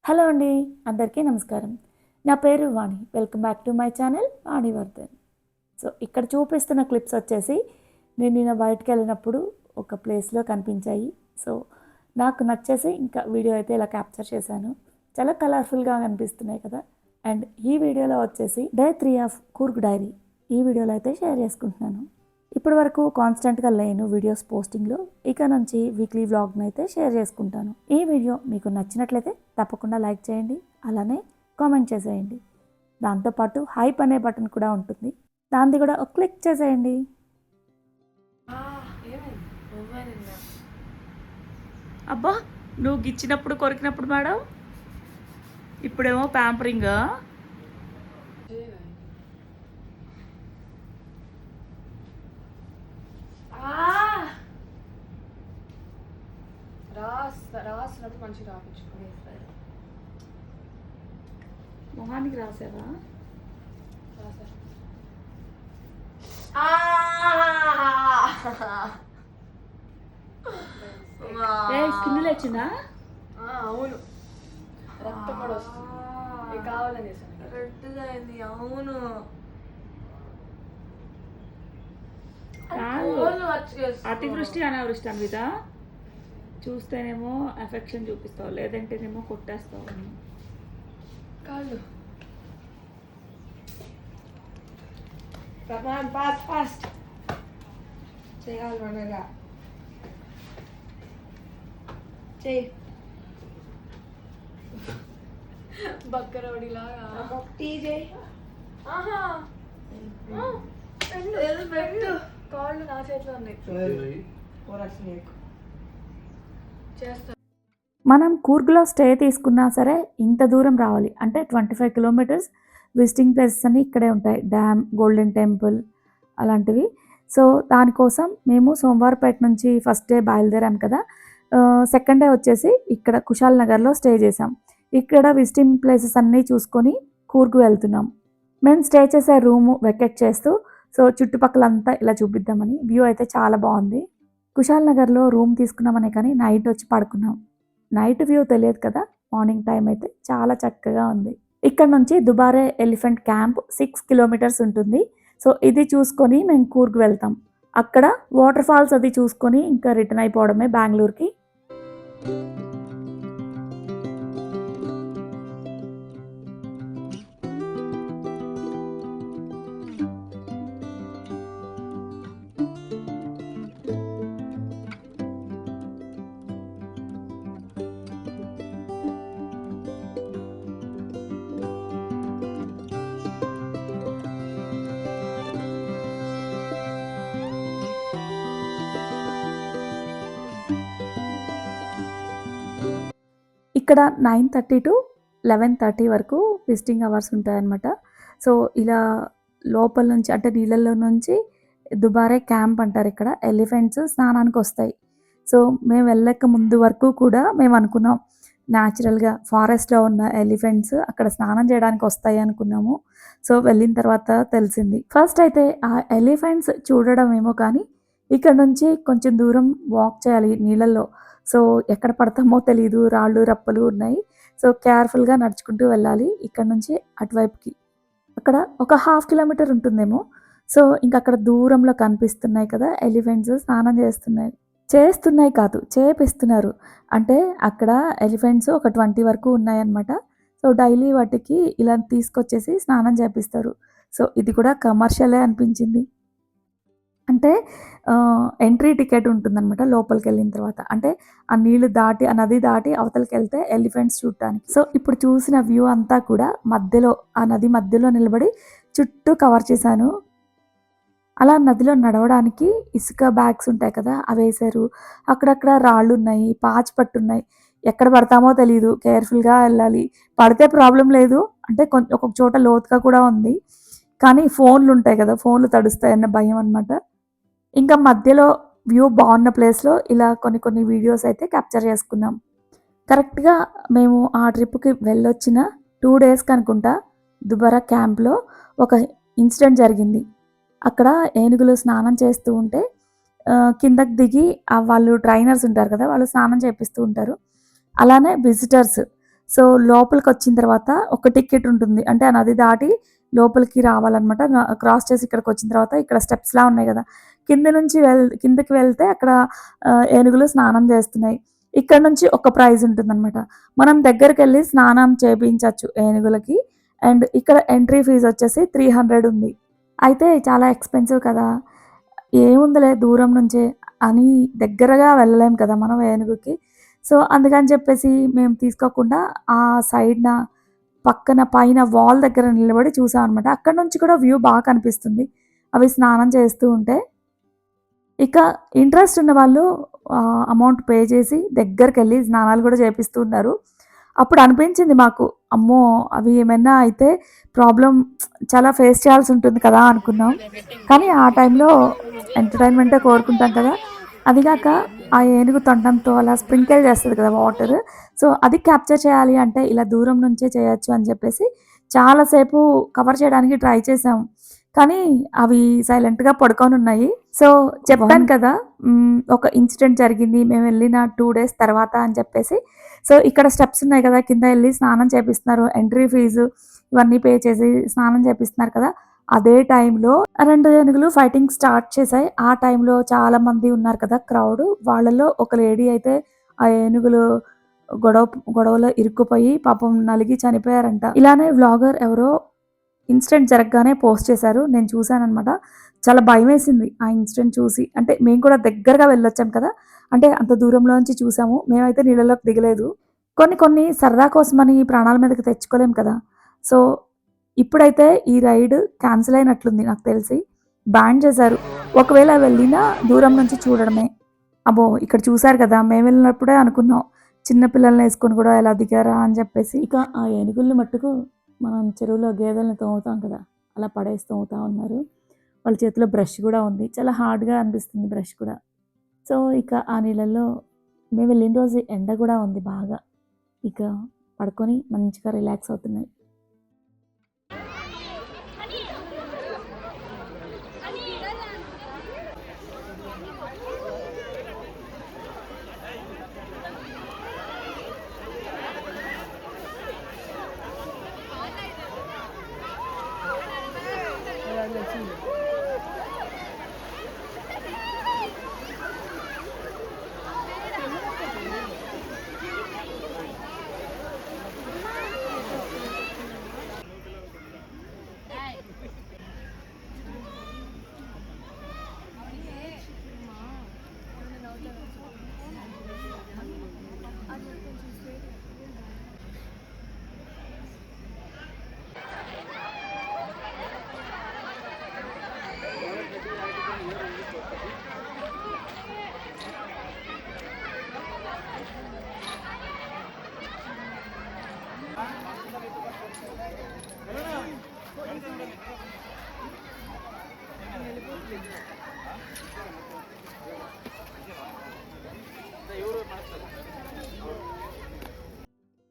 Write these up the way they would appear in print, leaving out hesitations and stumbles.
Hello అండి, అందరికీ నమస్కారం. నా పేరు Vani. Welcome back to my channel Vanivardhan. So ఇక్కడ చూపిస్తున్న క్లిప్స్ వచ్చేసి నేను నిన్న బయటకు వెళ్ళినప్పుడు ఒక ప్లేస్లో కనిపించాయి. సో నాకు నచ్చేసి ఇంకా వీడియో అయితే ఇలా క్యాప్చర్ చేశాను. చాలా కలర్ఫుల్గా కనిపిస్తున్నాయి కదా. అండ్ ఈ వీడియోలో వచ్చేసి డే 3 ఆఫ్ కూర్గ్ డైరీ ఈ వీడియోలో అయితే షేర్ చేసుకుంటున్నాను. ఇప్పటి వరకు కాన్స్టెంట్గా లేను వీడియోస్ పోస్టింగ్లో. ఇక నుంచి వీక్లీ వ్లాగ్ని అయితే షేర్ చేసుకుంటాను. ఈ వీడియో మీకు నచ్చినట్లయితే తప్పకుండా లైక్ చేయండి, అలానే కామెంట్ చేసేయండి. దాంతోపాటు హైప్ అనే బటన్ కూడా ఉంటుంది, దాన్ని కూడా ఒక క్లిక్ చేసేయండి. అబ్బా, నువ్వు గిచ్చినప్పుడు కొరికినప్పుడు మేడం, ఇప్పుడేమో ప్యాంపరింగ్. రాసినప్పుడు మంచిగా రాపించుకుని మొహానికి రాసావా? స్కిన్ లేచిందా? అవును, రక్తం కూడా వస్తుంది. కావాలని చేశాను, రెడ్గా అయింది. అవును, అతివృష్టి అనావృష్టి అన్విత. చూస్తేనేమో అఫెక్షన్ చూపిస్తావు, లేదంటేనేమో కొట్టేస్తావు. కాళ్ళు ఫాస్ట్ ఫాస్ట్ చేయాలి, మనగా చేయి. బక్కరవడిలాగా టీ చేయి. పెట్టు, కాళ్ళు నా చేతిలో ఉన్నాయి. మనం కూర్గ్లో స్టే తీసుకున్నా సరే ఇంత దూరం రావాలి అంటే 25 కిలోమీటర్స్. విజిటింగ్ ప్లేసెస్ అన్నీ ఇక్కడే ఉంటాయి, డ్యామ్, గోల్డెన్ టెంపుల్ అలాంటివి. సో దానికోసం మేము సోమవారపేట నుంచి ఫస్ట్ డే బయలుదేరాం కదా. సెకండ్ డే వచ్చేసి ఇక్కడ కుశాల్ నగర్లో స్టే చేసాం. ఇక్కడ విజిటింగ్ ప్లేసెస్ అన్నీ చూసుకొని కూర్గ్ వెళ్తున్నాం. మేము స్టే చేసే రూము వెకెట్ చేస్తూ సో చుట్టుపక్కలంతా ఇలా చూపిద్దామని. వ్యూ అయితే చాలా బాగుంది. కుశాల్ నగర్లో రూమ్ తీసుకున్నామనే కానీ నైట్ వచ్చి పడుకున్నాం. నైట్ వ్యూ తెలియదు కదా, మార్నింగ్ టైం అయితే చాలా చక్కగా ఉంది. ఇక్కడ నుంచి దుబారే ఎలిఫెంట్ క్యాంప్ 6 కిలోమీటర్స్ ఉంటుంది. సో ఇది చూసుకొని మేము కూర్గ్ వెళ్తాం. అక్కడ వాటర్ ఫాల్స్ అది చూసుకొని ఇంకా రిటర్న్ అయిపోవడమే బెంగళూరుకి. ఇక్కడ 9:30 to 11:30 వరకు విజిటింగ్ అవర్స్ ఉంటాయన్నమాట. సో ఇలా లోపల నుంచి అంటే నీళ్ళల్లో నుంచి దుబారే క్యాంప్ అంటారు. ఇక్కడ ఎలిఫెంట్స్ స్నానానికి వస్తాయి. సో మేము వెళ్ళక ముందు వరకు కూడా మేము అనుకున్నాం న్యాచురల్గా ఫారెస్ట్లో ఉన్న ఎలిఫెంట్స్ అక్కడ స్నానం చేయడానికి వస్తాయి అనుకున్నాము. సో వెళ్ళిన తర్వాత తెలిసింది. ఫస్ట్ అయితే ఆ ఎలిఫెంట్స్ చూడడం ఏమో కానీ ఇక్కడ నుంచి కొంచెం దూరం వాక్ చేయాలి నీళ్ళల్లో. సో ఎక్కడ పడతామో తెలీదు, రాళ్ళు రప్పలు ఉన్నాయి. సో కేర్ఫుల్గా నడుచుకుంటూ వెళ్ళాలి ఇక్కడ నుంచి అటువైపుకి. అక్కడ ఒక 1/2 కిలోమీటర్ ఉంటుందేమో. సో ఇంక అక్కడ దూరంలో కనిపిస్తున్నాయి కదా ఎలిఫెంట్స్ స్నానం చేస్తున్నాయి కాదు, చేపిస్తున్నారు. అంటే అక్కడ ఎలిఫెంట్స్ ఒక 20 వరకు ఉన్నాయన్నమాట. సో డైలీ వాటికి ఇలా తీసుకొచ్చేసి స్నానం చేపిస్తారు. సో ఇది కూడా కమర్షియలే అనిపించింది. అంటే ఎంట్రీ టికెట్ ఉంటుందన్నమాట లోపలికి వెళ్ళిన తర్వాత. అంటే ఆ నీళ్లు దాటి ఆ నది దాటి అవతలకి వెళ్తే ఎలిఫెంట్స్ చూడటానికి. సో ఇప్పుడు చూసిన వ్యూ అంతా కూడా మధ్యలో ఆ నది మధ్యలో నిలబడి చుట్టూ కవర్ చేశాను. అలా నదిలో నడవడానికి ఇసుక బ్యాగ్స్ ఉంటాయి కదా, అవి వేశారు. అక్కడక్కడ రాళ్ళు ఉన్నాయి, పాచి పట్టున్నాయి. ఎక్కడ పడతామో తెలియదు, కేర్ఫుల్గా వెళ్ళాలి. పడితే ప్రాబ్లం లేదు, అంటే ఒక్కొక్క చోట లోతుగా కూడా ఉంది. కానీ ఫోన్లు ఉంటాయి కదా, ఫోన్లు తడుస్తాయన్న భయం అనమాట. ఇంకా మధ్యలో వ్యూ బాగున్న ప్లేస్లో ఇలా కొన్ని వీడియోస్ అయితే క్యాప్చర్ చేసుకున్నాం. కరెక్ట్గా మేము ఆ ట్రిప్కి వెళ్ళొచ్చిన 2 డేస్కి అనుకుంటా దుబారా క్యాంప్లో ఒక ఇన్సిడెంట్ జరిగింది. అక్కడ ఏనుగులు స్నానం చేస్తూ ఉంటే కిందకి దిగి వాళ్ళు ట్రైనర్స్ ఉంటారు కదా, వాళ్ళు స్నానం చేపిస్తూ ఉంటారు. అలానే విజిటర్స్ సో, లోపలికొచ్చిన తర్వాత ఒక టికెట్ ఉంటుంది. అంటే ఆ నది దాటి లోపలికి రావాలనమాట. క్రాస్ చేసి ఇక్కడికొచ్చిన తర్వాత ఇక్కడ స్టెప్స్‌లా ఉన్నాయి గదా! కింద నుంచి కిందకి వెళ్తే అక్కడ ఏనుగులు స్నానం జేస్తున్నాయి. ఇక్కడ నుంచి ఒక ప్రైజ్ ఉంటుందనమాట. మనం దగ్గరికెళ్ళి స్నానం చేపించొచ్చు ఏనుగులకి. అండ్ ఇక్కడ ఎంట్రీ ఫీజొచ్చేసి 300 ఉంది. అయితే చాలా ఎక్స్‌పెన్సివ్ కదా! ఏముందిలే దూరం నుంచే అని దగ్గరగా వెళ్ళలేం కదా మనం ఏనుగుకి. సో, అందుకని చెప్పేసి మేము తీసుకోకుండా ఆ సైడ్‌న పక్కన పైన వాల్ దగ్గర నిలబడి చూసామనమాట. అక్కడి నుంచి కూడా వ్యూ కనిపిస్తుంది. అవి స్నానం చేస్తూ ఉంటే. ఇక ఇంట్రెస్ట్ ఉన్నవాళ్ళు అమౌంట్ పే చేసి దగ్గరికెళ్ళి స్నానాలు గూడా చేపిస్తూ ఉన్నారు. అప్పుడు అనిపించింది మాకు, అమ్మో! అవి ఏమైనా అయితే ప్రాబ్లమ్ చాలా ఫేస్ చేయాల్సి ఉంటుంది కదా అనుకున్నాం. కానీ ఆ టైంలో ఎంటర్‌టైన్‌మెంటే కోరుకుంటాం కదా! అది గాక ఆ ఏనుగు తొండంతో అలా స్ప్రింకిల్ చేస్తది కదా వాటర్. సో, అది క్యాప్చర్ చేయాలి అంటే ఇలా దూరం నుంచే చేయొచ్చు అని చెప్పేసి చాలా సేపు కవర్ చేయడానికి ట్రై చేసాం. కానీ అవి సైలెంట్‌గా పడుకొనున్నాయి. సో, చెప్పాను కదా! ఒక ఇన్సిడెంట్ జరిగింది. మేమెళ్ళిన 2 డేస్ తర్వాత అని చెప్పేసి. సో, ఇక్కడ స్టెప్స్ ఉన్నాయి కదా! కింద ఎళ్లి స్నానం చేపిస్తున్నారు. ఎంట్రీ ఫీజు ఇవన్నీ పే చేసి స్నానం చేపిస్తున్నారు కదా! అదే టైంలో 2 ఏనుగులు ఫైటింగ్ స్టార్ట్ చేశాయి. ఆ టైంలో చాలామంది ఉన్నారు కదా క్రౌడు. వాళ్ళలో ఒక లేడీ అయితే ఆ ఏనుగులు గొడవ గొడవలో ఇరుక్కుపోయి పాపం నలిగి చనిపోయారంట. ఇలానే వ్లాగర్ ఎవరో ఇన్సిడెంట్ జరగగానే పోస్ట్ చేశారు. నేను చూసాననమాట. చాలా భయమేసింది ఆ ఇన్సిడెంట్ చూసి. అంటే మేము కూడా దగ్గరగా వెళ్ళొచ్చాం కదా! అంటే అంత దూరంలో నుంచి చూసాము. మేమైతే నీళ్ళలోకి దిగలేదు. కొన్ని కొన్ని సరదా కోసమని ప్రాణాల మీదకి తెచ్చుకోలేం కదా! సో, ఇప్పుడైతే ఈ రైడ్ క్యాన్సిల్ అయినట్లుంది నాకు తెలిసి. బ్యాన్ చేశారు. ఒకవేళ వెళ్ళినా దూరం నుంచి చూడడమే. అబ్బో! ఇక్కడ చూసారు కదా! మేమెళ్ళినప్పుడే అనుకున్నాం. చిన్న పిల్లల్నేసుకొని కూడా ఎలా దిగారా అని చెప్పేసి. ఇక ఆ ఏనుగుల్ని మట్టుకు మనం చెరువులో గేదెలను తోముతాం కదా! అలా పడేసి తోముతా ఉన్నారు. వాళ్ళ చేతిలో బ్రష్ గూడా ఉంది. చాలా హార్డ్‌గా అనిపిస్తుంది బ్రష్ కూడా. సో, ఇక ఆ నీళ్ళల్లో మేము వెళ్ళిన రోజు ఎండ గూడా ఉంది బాగా. ఇక పడుకొని మంచిగా రిలాక్స్ అవుతున్నాయి.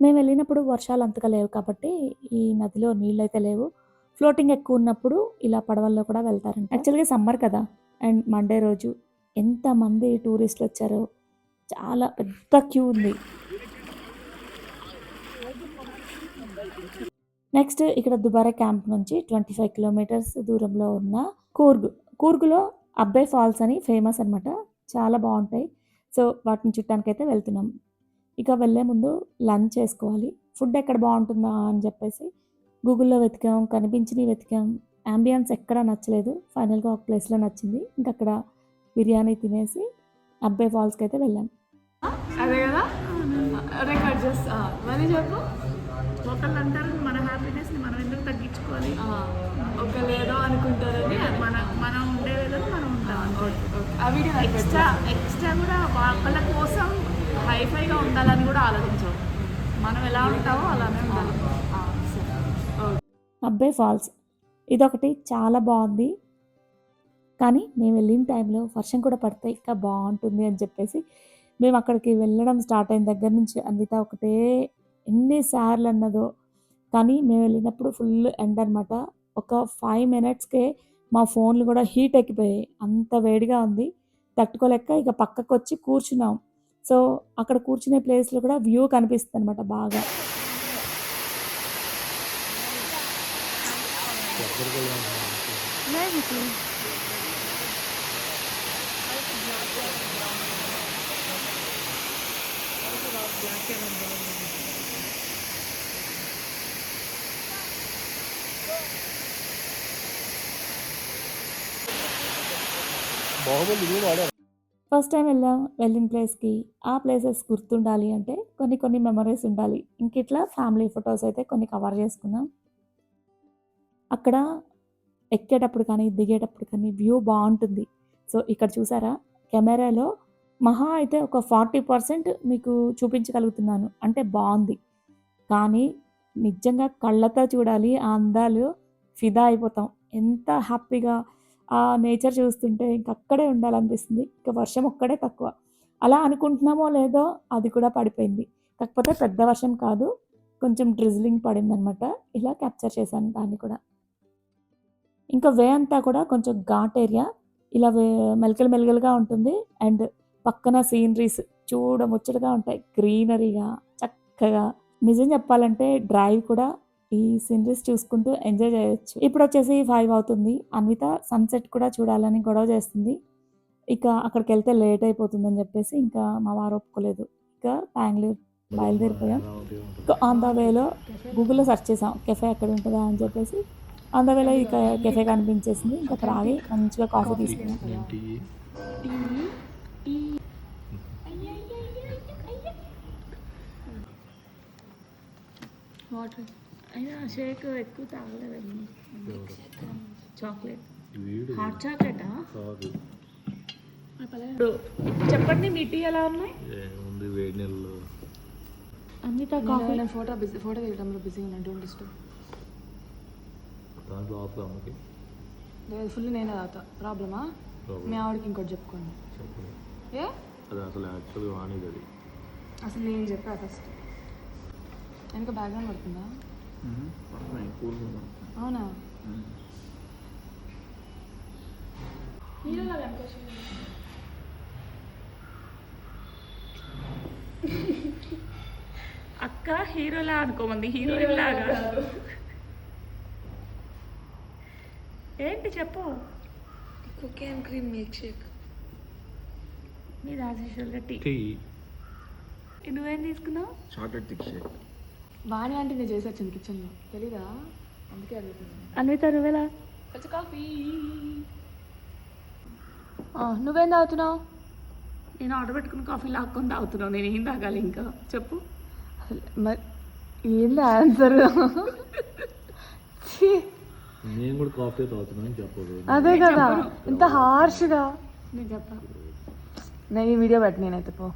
మేమెళ్ళినప్పుడు వర్షాలు అంతగా లేవు కాబట్టి, ఈ నదిలో నీళ్ళైతే లేవు. ఫ్లోటింగ్ ఎక్కువున్నప్పుడు ఇలా పడవల్లో కూడా వెళ్తారంట. యాక్చువల్‌గా సమ్మర్ కదా! అండ్ మండే రోజు ఎంతమంది టూరిస్టులొచ్చారో. చాలా పెద్ద క్యూ ఉంది. నెక్స్ట్ ఇక్కడ దుబారా క్యాంప్ నుంచి 25 కిలోమీటర్స్ దూరంలో ఉన్న కూర్గ్. కూర్గ్‌లో అబ్బే ఫాల్స్ అని ఫేమస్ అనమాట. చాలా బావుంటాయి. సో, వాటిని చూడటానికైతే వెళ్తున్నాం. ఇక వెళ్ళే ముందు లంచ్ చేసుకోవాలి. ఫుడ్ ఎక్కడ బావుంటుందా అని చెప్పేసి గూగుల్‌లో వెతికాం, కనిపించినయి వెతికాం. యాంబియన్స్ ఎక్కడా నచ్చలేదు. ఫైనల్‌గా ఒక ప్లేస్‌లో నచ్చింది. ఇంకక్కడ బిర్యానీ తినేసి అబ్బే ఫాల్స్‌కైతే వెళ్ళాం. అదే కదా రికార్డ్ చేస్తా మళ్ళీ చెప్పు. ఒకళ్ళు అంటారు మన హ్యాపీనెస్ని మనం ఎందుకు తగ్గించుకోవాలి, ఒకళ్ళు ఏదో అనుకుంటారని మనం ఉండే విధంగా మనం ఉంటాం. అవి ఎక్స్ట్రా కూడా వాళ్ళ కోసం హైఫైగా ఉండాలని కూడా ఆలోచించాం. మనం ఎలా ఉంటామో అలానే ఉండాలి. అబ్బే ఫాల్స్ ఇదొకటి చాలా బావుంది. కానీ మేము వెళ్ళిన టైంలో వర్షం కూడా పడితే ఇంకా బావుంటుంది అని చెప్పేసి మేము అక్కడికి వెళ్ళడం స్టార్ట్ అయిన దగ్గర నుంచి అన్విత ఒకటే ఎన్ని సార్లు అన్నదో. కానీ మేము వెళ్ళినప్పుడు ఫుల్ ఎండ అనమాట. ఒక 5 మినిట్స్‌కే మా ఫోన్‌లు కూడా హీట్ ఎక్కిపోయాయి. అంత వేడిగా ఉంది. తట్టుకోలేక ఇక పక్కకొచ్చి కూర్చున్నాం. సో, అక్కడ కూర్చునే ప్లేస్‌లో కూడా వ్యూ కనిపిస్తుందనమాట బాగా. లేదు బాహుబలి ఇది కూడా ఆడారు. ఫస్ట్ టైం వెళ్ళిన ప్లేస్‌కి ఆ ప్లేసెస్ గుర్తుండాలి అంటే కొన్ని మెమోరీస్ ఉండాలి. ఇట్లా ఫ్యామిలీ ఫోటోస్ అయితే కొన్ని కవర్ చేసుకున్నాం. అక్కడ ఎక్కేటప్పుడు కానీ, దిగేటప్పుడు కానీ వ్యూ బావుంటుంది. సో, ఇక్కడ చూసారా కెమెరాలో మహా అయితే ఒక 40% మీకు చూపించగలుగుతున్నాను. అంటే బావుంది. కానీ నిజంగా కళ్ళతో చూడాలి ఆ అందాలు ఫిదా అయిపోతాం. ఎంత హ్యాపీగా ఆ నేచర్ చూస్తుంటే ఇంక అక్కడే ఉండాలనిపిస్తుంది. ఇక వర్షం ఒక్కడే తక్కువ. అలా అనుకుంటున్నామో లేదో అది కూడా పడిపోయింది. కాకపోతే పెద్ద వర్షం కాదు. కొంచెం డ్రిజ్లింగ్ పడిందనమాట. ఇలా క్యాప్చర్ చేశాను దాన్ని కూడా. ఇంకా వే అంతా కూడా కొంచెం ఘాట్ ఏరియా. ఇలా మెలికలుగా ఉంటుంది. అండ్ పక్కన సీనరీస్ చూడముచ్చటగా ఉంటాయి. గ్రీనరీగా చక్కగా. నిజం చెప్పాలంటే డ్రైవ్ కూడా ఈ సీనరీస్ చూసుకుంటూ ఎంజాయ్ చేయొచ్చు. ఇప్పుడొచ్చేసి 5 అవుతుంది. అన్విత సన్‌సెట్ కూడా చూడాలని గొడవ చేస్తుంది. ఇక అక్కడికెళ్తే లేట్ అయిపోతుందని చెప్పేసి ఇంకా మా వారు ఒప్పుకోలేదు. ఇక బెంగుళూరు బయలుదేరిపోయాం. ఇక ఆన్ ద వేలో గూగుల్‌లో సెర్చ్ చేసాం. కెఫే ఎక్కడుంటదా అని చెప్పేసి. ఆన్ ద వేలో ఇక కెఫే కనిపించేసింది. ఇంక అక్కడ ఆగి మంచిగా కాఫీ తీసుకున్నాం. ఏంటి? వాటర్ అయినా షేక్ ఎక్కువ తాగలేదండి. చాక్లెట్ వీడు హాట్ చాక్లెటా? కాదు. చెప్పండి మీ టీ ఎలా ఉన్నాయి? ఏముంది వేడి నీళ్ళు. అన్నిత కాఫీ. నేను ఫోటో తీయడంలో బిజీ ఉన్నా. Don't disturb. దాంట్లో ఆఫర్ అమ్మకి లేదు ఫుల్ నేనే తాగుతా. ప్రాబ్లమా? మీ ఆవిడకి ఇంకోటి చెప్పుకోండి. చెప్పండి. ఏ అది అసలు యాక్చువల్గా వాణిది అది. అసలు నేను చెప్పా ఫస్ట్. వెనక బ్యాక్గ్రౌండ్ పడుతుందా? అవునా? హీరోలా కనిపిస్తుంది. అక్క హీరోలా అనుకోమంది. హీరోయిన్ లాగా. ఏంటి చెప్పు. Cookie and cream milk shake. మీది యాజ్ యూజువల్‌గా టీ. టీ నువ్వేం తీసుకున్నావు? Chocolate thick shake. బాగానే అంటే నేను చేసి వచ్చింది కిచెన్లో. తెలీదా? అందుకే అడుగుతున్నాను. అన్విత నువ్వెలా? కాఫీ. నువ్వేం తాగుతున్నావు? నేను ఆర్డర్ పెట్టుకున్న కాఫీ లాక్కొని తాగుతున్నావు. నేను ఏం తాగాలి ఇంకా చెప్పు. మరి ఏంది ఆన్సర్? నేను కూడా కాఫీ తాగుతున్నాను చెప్పదు. అదే కదా ఇంత హార్ష్గా. నేను చెప్పా. నేను ఈ వీడియో పెట్టి నేనైతే పో.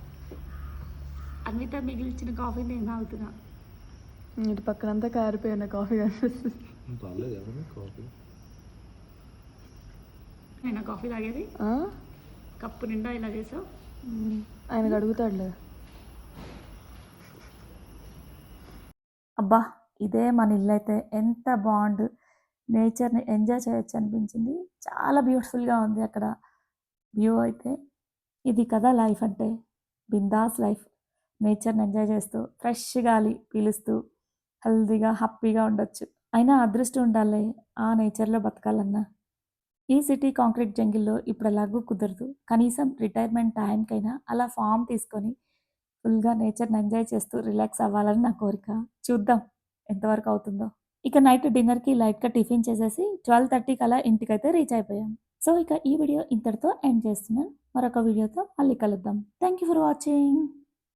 అన్విత మిగిలిచిన కాఫీ నేను తాగుతున్నా. ఇటు పక్కనంతా కారిపోయిన కాఫీ కనిపిస్తుంది. పర్లేదు ఏమన్నా కాఫీ. నేను కాఫీ తాగేది కప్పు నిండా ఇలా చేసావు. ఆయనకు అడుగుతాడులే. అబ్బా ఇదే మన ఇల్లు అయితే ఎంత బాగుండు. నేచర్ని ఎంజాయ్ చేయొచ్చు అనిపించింది. చాలా బ్యూటిఫుల్గా ఉంది అక్కడ వ్యూ అయితే. ఇది కదా లైఫ్ అంటే, బిందాస్ లైఫ్. నేచర్ని ఎంజాయ్ చేస్తూ ఫ్రెష్ గాలి పీలుస్తూ హెల్తీగా హ్యాపీగా ఉండొచ్చు. అయినా అదృష్టం ఉండాలి ఆ నేచర్లో బతకాలన్నా. ఈ సిటీ కాంక్రీట్ జంగిల్లో ఇప్పుడు ఎలాగూ కుదరదు. కనీసం రిటైర్మెంట్ టైంకైనా అలా ఫామ్ తీసుకొని ఫుల్గా నేచర్ని ఎంజాయ్ చేస్తూ రిలాక్స్ అవ్వాలని నా కోరిక. చూద్దాం ఎంతవరకు అవుతుందో. ఇక నైట్ డిన్నర్కి లైట్గా టిఫిన్ చేసేసి 12:30 అలా ఇంటికైతే రీచ్ అయిపోయాం. సో ఇక ఈ వీడియో ఇంతటితో ఎండ్ చేస్తున్నాను. మరొక వీడియోతో మళ్ళీ కలుద్దాం. Thank you for watching.